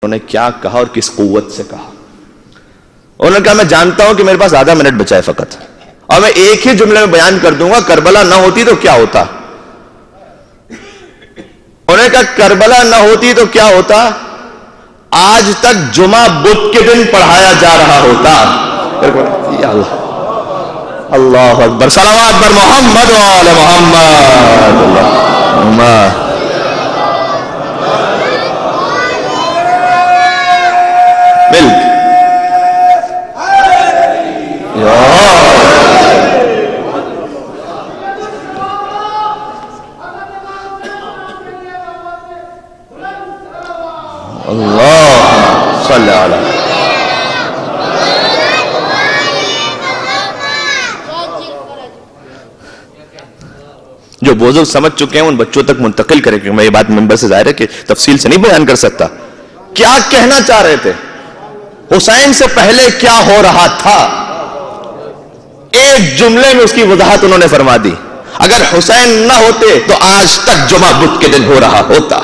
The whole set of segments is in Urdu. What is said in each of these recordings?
انہوں نے کیا کہا اور کس قوت سے کہا. انہوں نے کہا میں جانتا ہوں کہ میرے پاس آدھا منٹ بچا ہے فقط، اور میں ایک ہی جملے میں بیان کر دوں گا کربلا نہ ہوتی تو کیا ہوتا. انہوں نے کہا کربلا نہ ہوتی تو کیا ہوتا، آج تک جمعہ بدھ کے دن پڑھایا جا رہا ہوتا. یا اللہ، اللہ اکبر، صلوات بر محمد و آل محمد. اللہ ملک اللہ صلی اللہ. جو بزرگ سمجھ چکے ہیں ان بچوں تک منتقل کریں، کہ میں یہ بات ممبر سے ظاہر ہے کہ تفصیل سے نہیں بیان کر سکتا. کیا کہنا چاہ رہے تھے؟ حسین سے پہلے کیا ہو رہا تھا، ایک جملے میں اس کی وضاحت انہوں نے فرما دی. اگر حسین نہ ہوتے تو آج تک جمعہ بدھ کے دن ہو رہا ہوتا.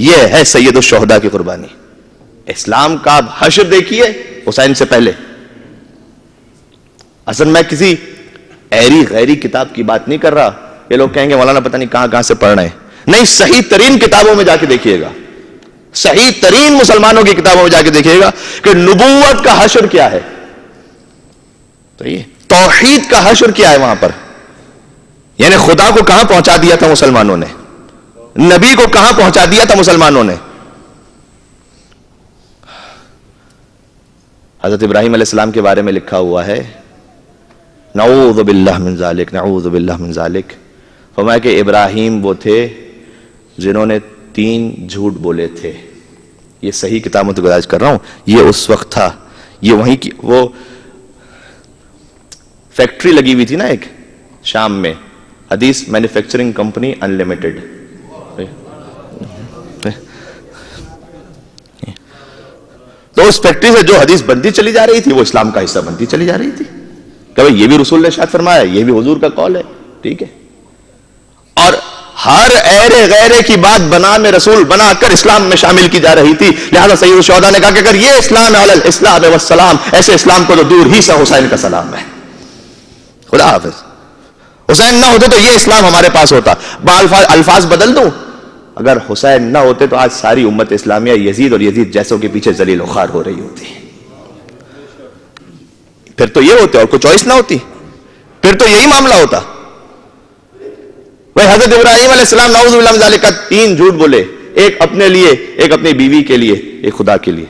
یہ ہے سید الشہداء کی قربانی. اسلام کا حشر دیکھیے حسین سے پہلے. اصل میں کسی ایری غیری کتاب کی بات نہیں کر رہا. یہ لوگ کہیں گے مولانا پتہ نہیں کہاں کہاں سے پڑھ رہے ہیں. نہیں، صحیح ترین کتابوں میں جا کے دیکھیے گا، صحیح ترین مسلمانوں کی کتابوں میں جا کے دیکھیے گا کہ نبوت کا حشر کیا ہے، توحید کا حشر کیا ہے وہاں پر. یعنی خدا کو کہاں پہنچا دیا تھا مسلمانوں نے، نبی کو کہاں پہنچا دیا تھا مسلمانوں نے. حضرت ابراہیم علیہ السلام کے بارے میں لکھا ہوا ہے، نعوذ باللہ من ذالک، نعوذ باللہ من ذالک. فرمایا کہ ابراہیم وہ تھے جنہوں نے 3 جھوٹ بولے تھے. یہ صحیح کتابوں سے گزارش کر رہا ہوں. یہ اس وقت تھا، یہ وہیں کی وہ فیکٹری لگی ہوئی تھی نا ایک شام میں، حدیث مینوفیکچرنگ کمپنی انلمیٹڈ. تو اس فیکٹری سے جو حدیث بنتی چلی جا رہی تھی وہ اسلام کا حصہ بنتی چلی جا رہی تھی. کہ یہ بھی رسول نے ارشاد فرمایا، یہ بھی حضور کا قول ہے، ٹھیک ہے. اور ہر ایرے غیرے کی بات بنا میں رسول بنا کر اسلام میں شامل کی جا رہی تھی. لہذا سید الشہداء نے کہا کہ اگر یہ اسلام ہے علی الاسلام والسلام، ایسے اسلام کو تو دور ہی سے حسین کا سلام ہے. خدا حافظ. حسین نہ ہوتے تو یہ اسلام ہمارے پاس ہوتا. الفاظ بدل دوں، اگر حسین نہ ہوتے تو آج ساری امت اسلامیہ یزید اور یزید جیسوں کے پیچھے ذلیل و خوار ہو رہی ہوتی. پھر تو یہ ہوتے اور کوئی چوائس نہ ہوتی، پھر تو یہی معاملہ ہوتا. بھائی حضرت ابراہیم علیہ السلام نعوذ باللہ من ذالک 3 جھوٹ بولے، ایک اپنے لیے، ایک اپنی بیوی کے لیے، ایک خدا کے لیے.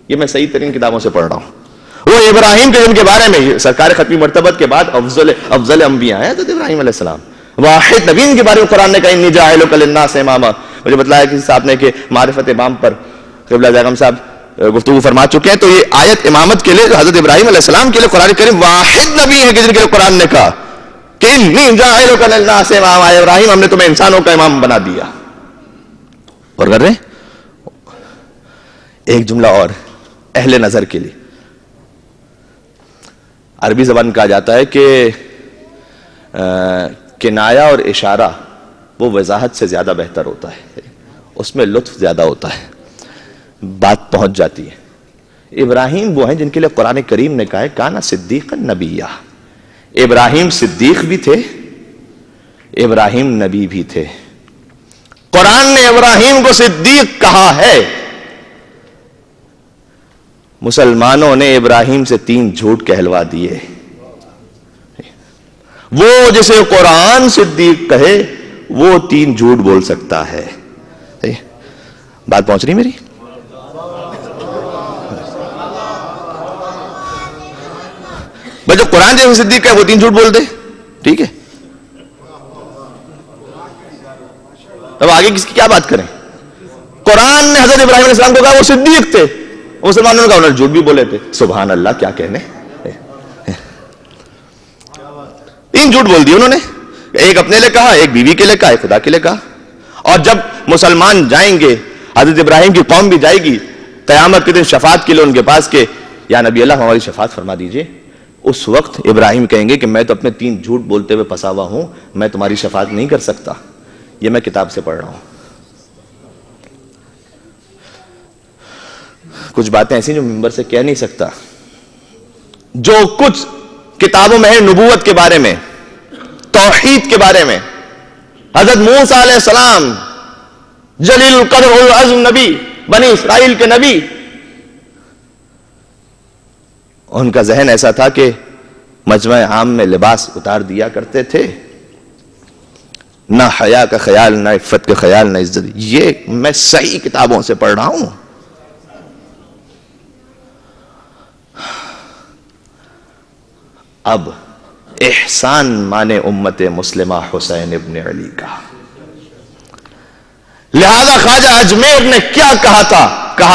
یہ میں صحیح ترین کتابوں سے پڑھ رہا ہوں. وہ ابراہیم کے دن کے بارے میں سرکار ختمی مرتبت کے بعد افضل انبیاء ہیں حضرت ابراہیم علیہ السلام. واحد نبی کے بارے میں قرآن نے کہا انی جاعلک للناس اماما. مجھے بتلایا کسی صاحب نے کہ معرفت امام پر قبلہ بیگم صاحب گفتگو فرما چکے ہیں. تو یہ آیت امامت کے لیے حضرت ابراہیم علیہ السلام کے لیے قرآن کریم واحد نبی ہے جن کے لیے قرآن نے کہا کہ انی جاعلک للناس اماما، ابراہیم ہم نے تمہیں انسانوں کا امام بنا دیا. اور کر رہے ایک جملہ اور اہل نظر کے لیے. عربی زبان کہا جاتا ہے کہ کنایہ اور اشارہ وہ وضاحت سے زیادہ بہتر ہوتا ہے، اس میں لطف زیادہ ہوتا ہے، بات پہنچ جاتی ہے. ابراہیم وہ ہیں جن کے لیے قرآن کریم نے کہا ہے کانا صدیقا نبیہ. ابراہیم صدیق بھی تھے، ابراہیم نبی بھی تھے. قرآن نے ابراہیم کو صدیق کہا ہے. مسلمانوں نے ابراہیم سے 3 جھوٹ کہلوا دیے. وہ جسے قرآن صدیق کہے وہ 3 جھوٹ بول سکتا ہے. بات پہنچ رہی میری؟ بھائی جو قرآن جیسے صدیق کہے وہ 3 جھوٹ بول دے، ٹھیک ہے. اب آگے کس کی کیا بات کریں؟ قرآن نے حضرت ابراہیم علیہ السلام کو کہا وہ صدیق تھے، مسلمانوں نے کہا انہوں نے جھوٹ بھی بولے تھے. سبحان اللہ، کیا کہنے. 3 جھوٹ بول دیے انہوں نے. ایک اپنے لیے کہا، ایک بیوی کے لیے کہا، ایک خدا کے لیے کہا. اور جب مسلمان جائیں گے، حضرت ابراہیم کی قوم بھی جائے گی قیامت کے دن شفاعت کے لیے ان کے پاس کہ یا نبی اللہ ہماری شفاعت فرما دیجئے، اس وقت ابراہیم کہیں گے کہ میں تو اپنے 3 جھوٹ بولتے ہوئے پھنسا ہوا ہوں، میں تمہاری شفاعت نہیں کر سکتا. یہ میں کتاب سے پڑھ رہا ہوں. کچھ باتیں ایسی جو ممبر سے کہہ نہیں سکتا. جو کچھ کتابوں میں ہے نبوت کے بارے میں، توحید کے بارے میں، حضرت موسیٰ علیہ السلام جلیل القدر العظم نبی، بنی اسرائیل کے نبی، ان کا ذہن ایسا تھا کہ مجمع عام میں لباس اتار دیا کرتے تھے، نہ حیا کا خیال، نہ عفت کا خیال، نہ عزت. یہ میں صحیح کتابوں سے پڑھ رہا ہوں. اب احسان مانے امت مسلمہ حسین ابن علی کا. لہذا خواجہ اجمیر نے کیا کہا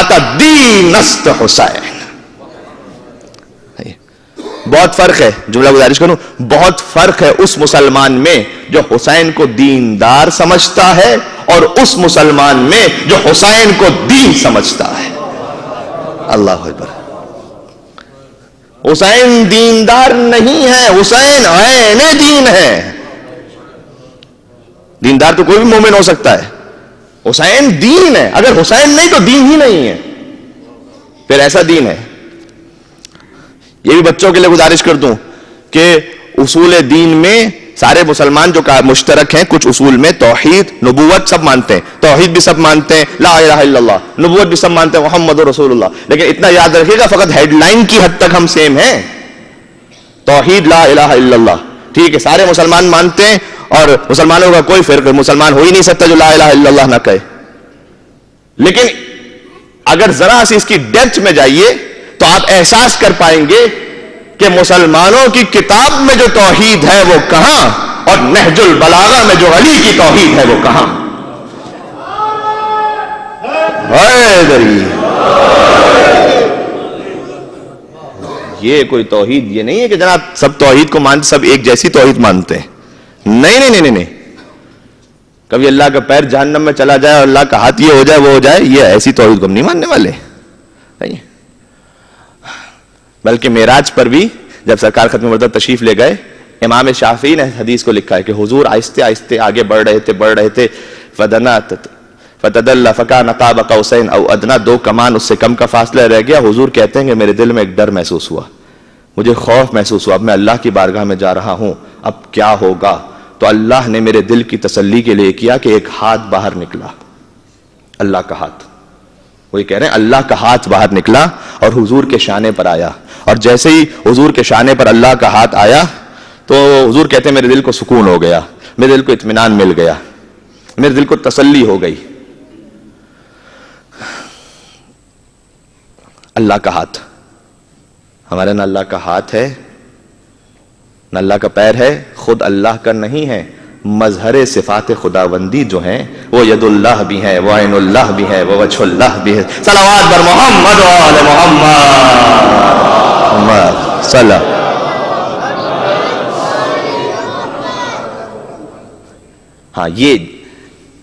تھا دین است حسین. بہت فرق ہے، جملہ گزارش کروں، بہت فرق ہے اس مسلمان میں جو حسین کو دیندار سمجھتا ہے اور اس مسلمان میں جو حسین کو دین سمجھتا ہے. اللہ اکبر. حسین دیندار نہیں ہے، حسین عین دین ہے. دیندار تو کوئی بھی مومن ہو سکتا ہے، حسین دین ہے. اگر حسین نہیں تو دین ہی نہیں ہے، پھر ایسا دین ہے. یہ بھی بچوں کے لیے گزارش کر دوں کہ اصول دین میں سارے مسلمان جو مشترک ہیں، کچھ اصول میں توحید، نبوت سب مانتے ہیں، توحید بھی سب مانتے ہیں، لا الہ الا اللہ، نبوت بھی سب مانتے ہیں، محمد رسول اللہ. لیکن اتنا یاد رکھیے گا فقط ہیڈ لائن کی حد تک ہم سیم ہیں. توحید لا الہ الا اللہ ٹھیک ہے، سارے مسلمان مانتے ہیں، اور مسلمانوں کا کوئی فرق مسلمان ہو ہی نہیں سکتا جو لا الہ الا اللہ نہ کہے. لیکن اگر ذرا سی اس کی ڈیپتھ میں جائیے تو آپ احساس کر پائیں گے کہ مسلمانوں کی کتاب میں جو توحید ہے وہ کہاں، اور نہج البلاغہ میں جو علی کی توحید ہے وہ کہاں. یہ کوئی توحید یہ نہیں ہے کہ جناب سب توحید کو مانتے، سب ایک جیسی توحید مانتے ہیں. نہیں. کبھی اللہ کا پیر جہنم میں چلا جائے اور اللہ کا ہاتھ یہ ہو جائے وہ ہو جائے، یہ ایسی توحید کو ہم نہیں ماننے والے. بلکہ معراج پر بھی جب سرکار ختم مردہ تشریف لے گئے، امام شافعی نے حدیث کو لکھا ہے کہ حضور آہستہ آہستہ آگے بڑھ رہے تھے فدنا فتدلى فكان قاب قوسين او ادنى، 2 کمان اس سے کم کا فاصلہ رہ گیا. حضور کہتے ہیں کہ میرے دل میں ایک ڈر محسوس ہوا، مجھے خوف محسوس ہوا، اب میں اللہ کی بارگاہ میں جا رہا ہوں، اب کیا ہوگا. تو اللہ نے میرے دل کی تسلی کے لیے کیا کہ ایک ہاتھ باہر نکلا، اللہ کا ہاتھ. وہی کہہ رہے ہیں اللہ کا ہاتھ باہر نکلا اور حضور کے شانے پر آیا. اور جیسے ہی حضور کے شانے پر اللہ کا ہاتھ آیا تو حضور کہتے ہیں میرے دل کو سکون ہو گیا، میرے دل کو اطمینان مل گیا، میرے دل کو تسلی ہو گئی. اللہ کا ہاتھ ہمارے، نہ اللہ کا ہاتھ ہے نہ اللہ کا پیر ہے، خود اللہ کا نہیں ہے. مظہر صفات خداوندی جو ہیں وہ ید اللہ بھی ہے، وہ عین اللہ بھی ہے، وہ وجہ اللہ بھی ہے. صلوات بر محمد و آل محمد صلی. ہاں یہ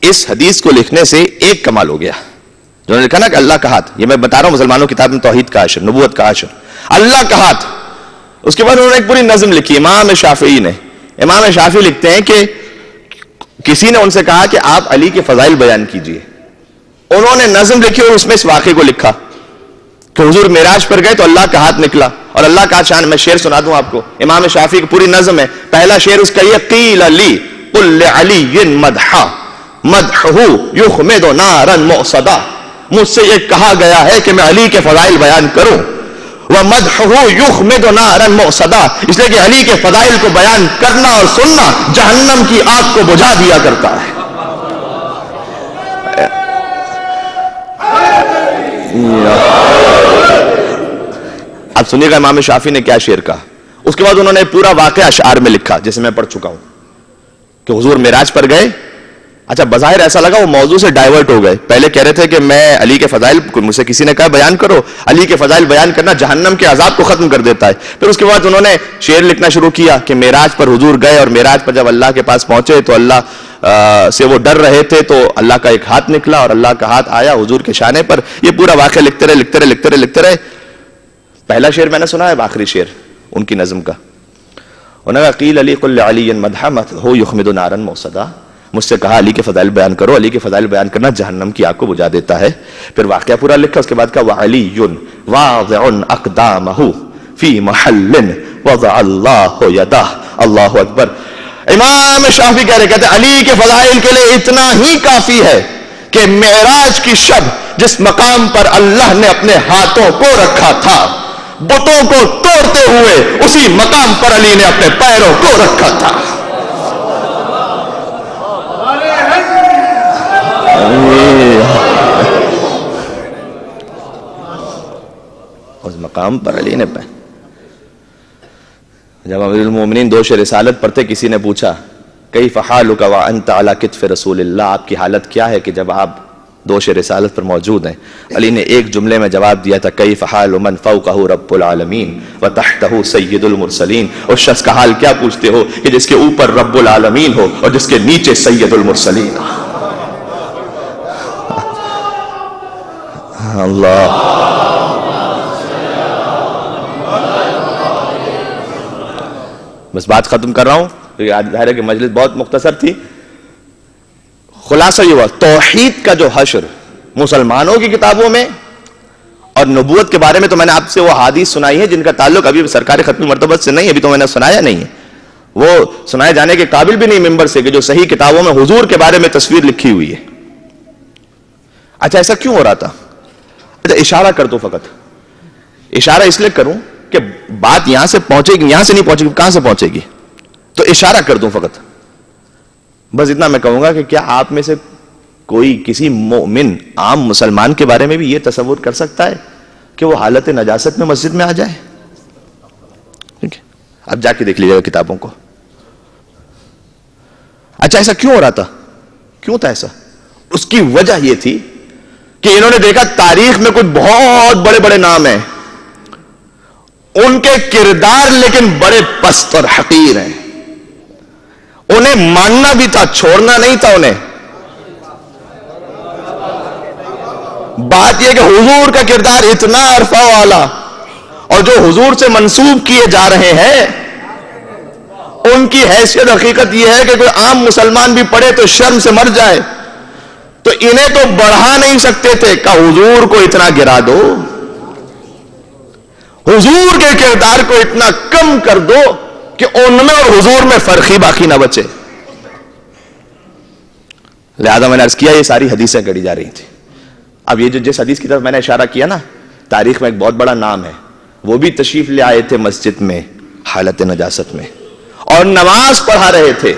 اس حدیث کو لکھنے سے ایک کمال ہو گیا جو نے لکھا نا کہ اللہ کا ہاتھ. یہ میں بتا رہا ہوں مسلمانوں کی کتاب میں توحید کا عشر، نبوت کا عشر، اللہ کا ہاتھ. اس کے بعد انہوں نے ایک پوری نظم لکھی امام شافعی نے. امام شافعی لکھتے ہیں کہ کسی نے ان سے کہا کہ آپ علی کے فضائل بیان کیجئے. انہوں نے نظم لکھی اور اس میں اس واقعے کو لکھا کہ حضور معراج پر گئے تو اللہ کا ہاتھ نکلا اور اللہ کا شان. میں شعر سنا دوں آپ کو، امام شافعی کی پوری نظم ہے. پہلا شعر اس کا یہ، قیل لی قل لعلی مدحا مدحہ یخمد نارا مؤصدا. مجھ سے یہ کہا گیا ہے کہ میں علی کے فضائل بیان کروں. وَمَدْحُهُ يُخْمِدُ نَارًا مُؤْصَدًا، اس لیے کہ علی کے فضائل کو بیان کرنا اور سننا جہنم کی آگ کو بجھا دیا کرتا ہے. اب سنیے گا امام شافعی نے کیا شعر کہا. اس کے بعد انہوں نے پورا واقعہ اشعار میں لکھا جسے میں پڑھ چکا ہوں کہ حضور معراج پر گئے. اچھا بظاہر ایسا لگا وہ موضوع سے ڈائیورٹ ہو گئے. پہلے کہہ رہے تھے کہ میں علی کے فضائل، مجھ سے کسی نے کہا بیان کرو، علی کے فضائل بیان کرنا جہنم کے عذاب کو ختم کر دیتا ہے. پھر اس کے بعد انہوں نے شعر لکھنا شروع کیا کہ معراج پر حضور گئے اور معراج پر جب اللہ کے پاس پہنچے تو اللہ سے وہ ڈر رہے تھے تو اللہ کا ایک ہاتھ نکلا اور اللہ کا ہاتھ آیا حضور کے شانے پر. یہ پورا واقعہ لکھتے رہے. پہلا شعر میں نے سنا ہے، آخری شعر ان کی نظم کا. انہوں نے قیل علی قل علی مدحہ مدحہ یخمد نارا مؤصدا. مجھ سے کہا علی کے فضائل بیان کرو، علی کے فضائل بیان کرنا جہنم کی آگ کو بجھا دیتا ہے. پھر واقعہ پورا لکھا، اس کے بعد کہا وَعَلِيٌّ وَاضِعٌ أَقْدَامَهُ فِي مَحَلٍّ وَضَعَ اللَّهُ يَدَهُ. اللہ اکبر. امام شافعی کہتے ہیں علی کے فضائل کے لیے اتنا ہی کافی ہے کہ معراج کی شب جس مقام پر اللہ نے اپنے ہاتھوں کو رکھا تھا، بتوں کو توڑتے ہوئے اسی مقام پر علی نے اپنے پیروں کو رکھا تھا. اس مقام پر علی نے جب امیر المومنین دوش رسالت پڑھتے، کسی نے پوچھا کیف حالک وانت علی کتف رسول اللہ، آپ کی حالت کیا ہے کہ جب آپ دوش رسالت پر موجود ہیں؟ علی نے ایک جملے میں جواب دیا تھا کیف حال من فوقہ رب العالمین وتحتہ سید المرسلین. اس شخص کا حال کیا پوچھتے ہو کہ جس کے اوپر رب العالمین ہو اور جس کے نیچے سید المرسلین. اللہ بس بات ختم کر رہا ہوں، ظاہر ہے کہ مجلس بہت مختصر تھی. خلاصہ یہ ہوا توحید کا جو حشر مسلمانوں کی کتابوں میں اور نبوت کے بارے میں، تو میں نے آپ سے وہ حدیث سنائی ہے جن کا تعلق ابھی سرکار ختم مرتبت سے نہیں، ابھی تو میں نے سنایا نہیں ہے، وہ سنائے جانے کے قابل بھی نہیں ممبر سے، کہ جو صحیح کتابوں میں حضور کے بارے میں تصویر لکھی ہوئی ہے. اچھا ایسا کیوں ہو رہا تھا؟ اچھا اشارہ کر دو، فقط اشارہ اس لیے کروں کہ بات یہاں سے پہنچے گی، یہاں سے نہیں پہنچے گی، کہاں سے پہنچے گی؟ تو اشارہ کر دوں فقط. بس اتنا میں کہوں گا کہ کیا آپ میں سے کوئی کسی مومن عام مسلمان کے بارے میں بھی یہ تصور کر سکتا ہے کہ وہ حالت نجاست میں مسجد میں آ جائے؟ ٹھیک ہے، اب جا کے دیکھ لیجیے گا کتابوں کو. اچھا ایسا کیوں ہو رہا تھا؟ کیوں تھا ایسا؟ اس کی وجہ یہ تھی کہ انہوں نے دیکھا تاریخ میں کچھ بہت بڑے بڑے نام ہیں، ان کے کردار لیکن بڑے پست اور حقیر ہیں. انہیں ماننا بھی تھا، چھوڑنا نہیں تھا انہیں. بات یہ کہ حضور کا کردار اتنا عرفہ والا، اور جو حضور سے منسوب کیے جا رہے ہیں ان کی حیثیت حقیقت یہ ہے کہ کوئی عام مسلمان بھی پڑھے تو شرم سے مر جائے. تو انہیں تو بڑھا نہیں سکتے تھے کہ حضور کو اتنا گرا دو، حضور کے کردار کو اتنا کم کر دو کہ ان میں اور حضور میں فرق ہی باقی نہ بچے. لہذا میں نے عرض کیا یہ ساری حدیثیں گڑی جا رہی تھی. اب یہ جو جس حدیث کی طرف میں نے اشارہ کیا نا، تاریخ میں ایک بہت بڑا نام ہے، وہ بھی تشریف لے آئے تھے مسجد میں حالت نجاست میں، اور نماز پڑھا رہے تھے.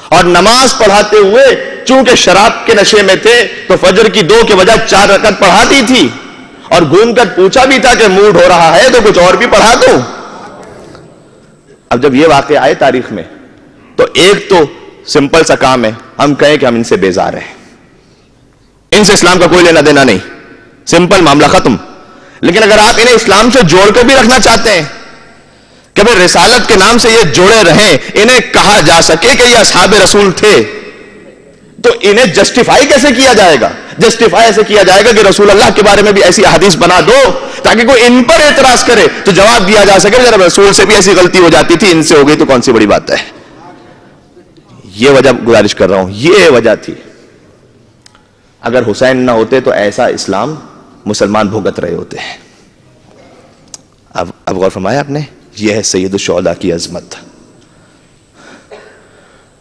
اور نماز پڑھاتے ہوئے چونکہ شراب کے نشے میں تھے تو فجر کی 2 کے بجائے 4 رکعت پڑھاتی تھی، اور گھوم کر پوچھا بھی تھا کہ موڈ ہو رہا ہے تو کچھ اور بھی پڑھا دوں. اب جب یہ واقعہ آئے تاریخ میں تو ایک تو سمپل سا کام ہے، ہم کہیں کہ ہم ان سے بیزار ہیں، ان سے اسلام کا کوئی لینا دینا نہیں، سمپل معاملہ ختم. لیکن اگر آپ انہیں اسلام سے جوڑ کر بھی رکھنا چاہتے ہیں کہ بھئی رسالت کے نام سے یہ جڑے رہیں، انہیں کہا جا سکے کہ یہ اصحاب رسول تھے، تو انہیں جسٹیفائی کیسے کیا جائے گا؟ جسٹیفائی ایسے کیا جائے گا کہ رسول اللہ کے بارے میں بھی ایسی احادیث بنا دو تاکہ کوئی ان پر اعتراض کرے تو جواب دیا جا سکے جب رسول سے بھی ایسی غلطی ہو جاتی تھی، ان سے ہو گئی تو کون سی بڑی بات ہے. یہ وجہ گزارش کر رہا ہوں، یہ وجہ تھی. اگر حسین نہ ہوتے تو ایسا اسلام مسلمان بھگت رہے ہوتے ہیں. اب غور فرمایا آپ نے، یہ ہے سید الشہداء کی عظمت.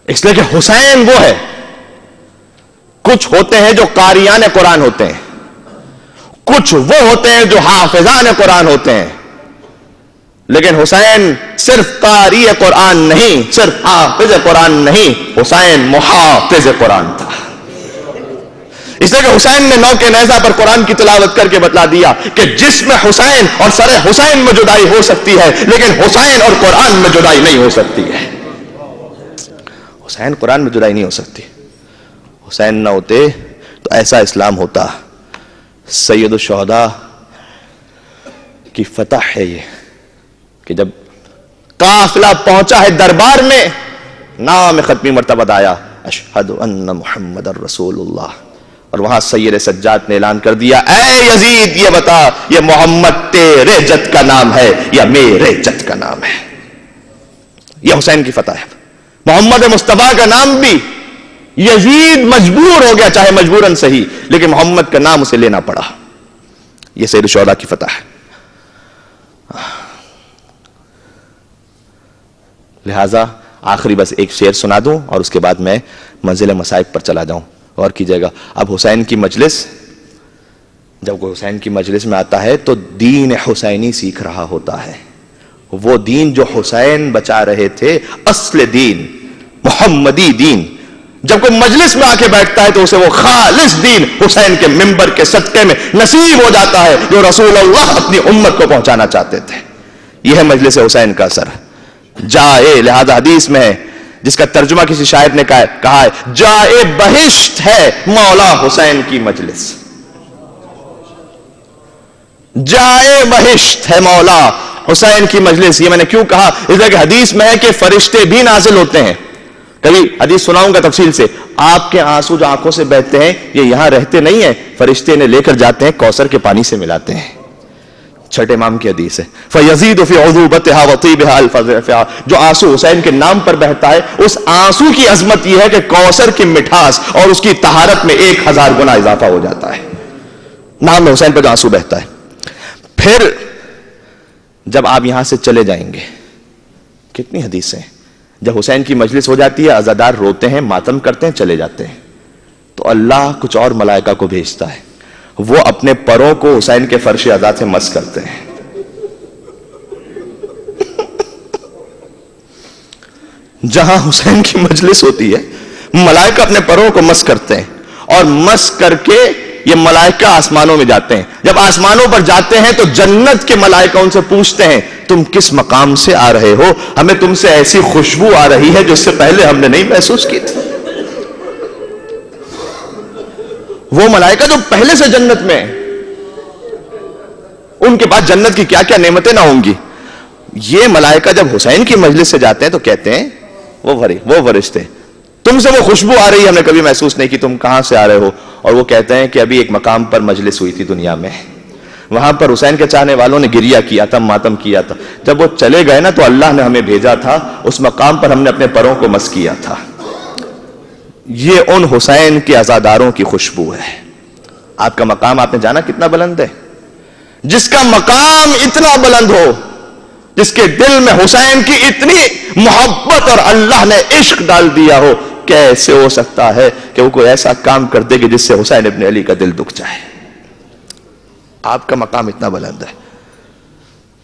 اس لیے کہ حسین وہ ہے، کچھ ہوتے ہیں جو قاریان قرآن ہوتے ہیں، کچھ وہ ہوتے ہیں جو حافظان قرآن ہوتے ہیں، لیکن حسین صرف قاری قرآن نہیں، صرف حافظ قرآن نہیں، حسین محافظ قرآن تھا. اس لیے کہ حسین نے نو کے نیزہ پر قرآن کی تلاوت کر کے بتلا دیا کہ جسم حسین اور سر حسین میں جدائی ہو سکتی ہے لیکن حسین اور قرآن میں جدائی نہیں ہو سکتی ہے. حسین قرآن میں جدائی نہیں ہو سکتی. حسین نہ ہوتے تو ایسا اسلام ہوتا. سید الشہداء کی فتح ہے یہ کہ جب قافلہ پہنچا ہے دربار میں، نام ختمی مرتبہ آیا اشہد ان محمد الرسول اللہ، اور وہاں سید سجاد نے اعلان کر دیا اے یزید یہ بتا یہ محمد تیرے جد کا نام ہے یا میرے جد کا نام ہے. یہ حسین کی فتح ہے. محمد مصطفیٰ کا نام بھی یزید مجبور ہو گیا، چاہے مجبوراً صحیح، لیکن محمد کا نام اسے لینا پڑا. یہ سید الشہداء کی فتح ہے. لہذا آخری بس ایک شعر سنا دوں اور اس کے بعد میں منزل مصائب پر چلا جاؤں. غور کیجئے گا. اب حسین کی مجلس، جب کوئی حسین کی مجلس میں آتا ہے تو دین حسینی سیکھ رہا ہوتا ہے. وہ دین جو حسین بچا رہے تھے، اصل دین، محمدی دین، جب کوئی مجلس میں آ کے بیٹھتا ہے تو اسے وہ خالص دین حسین کے منبر کے صدقے میں نصیب ہو جاتا ہے جو رسول اللہ اپنی امت کو پہنچانا چاہتے تھے. یہ ہے مجلس حسین کا اثر. جائے، لہذا حدیث میں ہے جس کا ترجمہ کسی شاعر نے کہا ہے، جائے بہشت ہے مولا حسین کی مجلس. جائے بہشت ہے مولا حسین کی مجلس. یہ میں نے کیوں کہا؟ اس لیے کہ حدیث میں ہے کہ فرشتے بھی نازل ہوتے ہیں. کبھی حدیث سناؤں گا تفصیل سے. آپ کے آنسو جو آنکھوں سے بہتے ہیں یہ یہاں رہتے نہیں ہیں، فرشتے نے لے کر جاتے ہیں، کوثر کے پانی سے ملاتے ہیں. چھٹے امام کی حدیث ہے. فَيَزِيدُ فِي عُذُوبَتِهَا وَطِيبِهَا الْفَضْلِ. جو آنسو حسین کے نام پر بہتا ہے، اس آنسو کی عظمت یہ ہے کہ کوثر کی مٹھاس اور اس کی طہارت میں 1000 گنا اضافہ ہو جاتا ہے. نام میں حسین پر جو آنسو بہتا ہے. پھر جب آپ یہاں سے چلے جائیں گے، کتنی حدیثیں، جب حسین کی مجلس ہو جاتی ہے عزادار روتے ہیں، ماتم کرتے ہیں، چلے جاتے ہیں، تو اللہ کچھ اور ملائکہ کو بھیجتا ہے. وہ اپنے پروں کو حسین کے فرش عزا سے مس کرتے ہیں. جہاں حسین کی مجلس ہوتی ہے ملائکہ اپنے پروں کو مس کرتے ہیں، اور مس کر کے یہ ملائکہ آسمانوں میں جاتے ہیں. جب آسمانوں پر جاتے ہیں تو جنت کے ملائکہ ان سے پوچھتے ہیں تم کس مقام سے آ رہے ہو؟ ہمیں تم سے ایسی خوشبو آ رہی ہے جو اس سے پہلے ہم نے نہیں محسوس کی تھی. وہ ملائکہ جو پہلے سے جنت میں، ان کے بعد جنت کی کیا کیا نعمتیں نہ ہوں گی. یہ ملائکہ جب حسین کی مجلس سے جاتے ہیں تو کہتے ہیں وہ فرشتے، تم سے وہ خوشبو آ رہی ہے، ہم نے کبھی محسوس نہیں کی، تم کہاں سے آ رہے ہو؟ اور وہ کہتے ہیں کہ ابھی ایک مقام پر مجلس ہوئی تھی دنیا میں، وہاں پر حسین کے چاہنے والوں نے گریہ کیا تھا، ماتم کیا تھا. جب وہ چلے گئے نا تو اللہ نے ہمیں بھیجا تھا، اس مقام پر ہم نے اپنے پروں کو مس کیا تھا. یہ ان حسین کے عزاداروں کی خوشبو ہے. آپ کا مقام آپ نے جانا کتنا بلند ہے؟ جس کا مقام اتنا بلند ہو، جس کے دل میں حسین کی اتنی محبت اور اللہ نے عشق ڈال دیا ہو، کیسے ہو سکتا ہے کہ وہ کوئی ایسا کام کر دے کہ جس سے حسین ابن علی کا دل دکھ جائے؟ آپ کا مقام اتنا بلند ہے،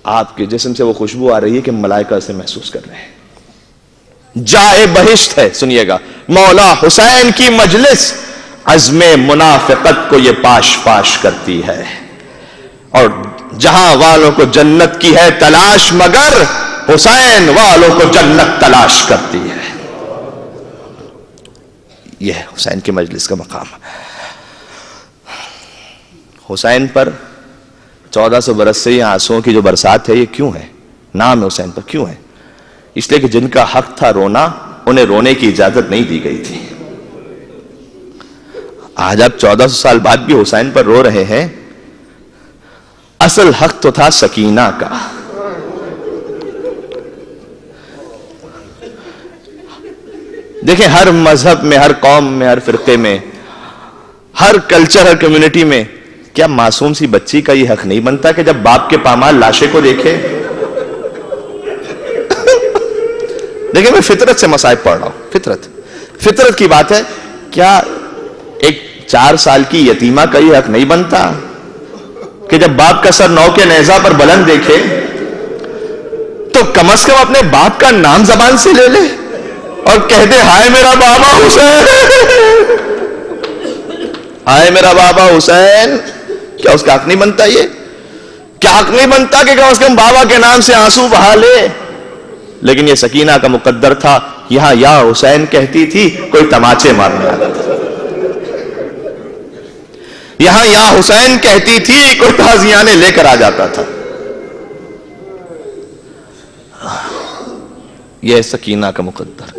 آپ کے جسم سے وہ خوشبو آ رہی ہے کہ ملائکہ اسے محسوس کر رہے ہیں. جائے بہشت ہے، سنیے گا، مولا حسین کی مجلس عزم منافقت کو یہ پاش پاش کرتی ہے، اور جہاں والوں کو جنت کی ہے تلاش، مگر حسین والوں کو جنت تلاش کرتی ہے. یہ ہے حسین کی مجلس کا مقام. حسین پر 1400 برس سے یہ آنسوؤں کی جو برسات ہے یہ کیوں ہے؟ نام ہے حسین پر کیوں ہے؟ اس لیے کہ جن کا حق تھا رونا، انہیں رونے کی اجازت نہیں دی گئی تھی. آج آپ 1400 سال بعد بھی حسین پر رو رہے ہیں. اصل حق تو تھا سکینہ کا. دیکھیں، ہر مذہب میں، ہر قوم میں، ہر فرقے میں، ہر کلچر، ہر کمیونٹی میں، کیا معصوم سی بچی کا یہ حق نہیں بنتا کہ جب باپ کے پامال لاشے کو دیکھے؟ دیکھیں، میں فطرت سے مصائب پڑھ رہا ہوں. فطرت کی بات ہے. کیا ایک 4 سال کی یتیمہ کا یہ حق نہیں بنتا کہ جب باپ کا سر نو کے نیزہ پر بلند دیکھے تو کم از کم اپنے باپ کا نام زبان سے لے لے اور کہہ دے، ہائے میرا بابا حسین، ہائے میرا بابا حسین؟ کیا اس کا حق نہیں بنتا؟ یہ کیا حق نہیں بنتا کہ کم از کم بابا کے نام سے آنسو بہا لے؟ لیکن یہ سکینہ کا مقدر تھا. یہاں یا حسین کہتی تھی، کوئی تماچے مارنے آتا تھا. یہاں یا حسین کہتی تھی، کوئی تازیانے لے کر آ جاتا تھا. یہ سکینہ کا مقدر.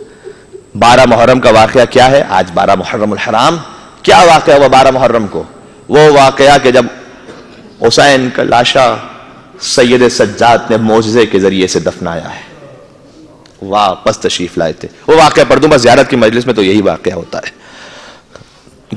12 محرم کا واقعہ کیا ہے؟ آج 12 محرم الحرام. کیا واقعہ ہوا 12 محرم کو؟ وہ واقعہ کہ جب حسین کا لاشا سید سجاد نے معجزے کے ذریعے سے دفنایا ہے، واپس تشریف لائے تھے. وہ واقعہ پڑھ دوں بس، زیارت کی مجلس میں تو یہی واقعہ ہوتا ہے.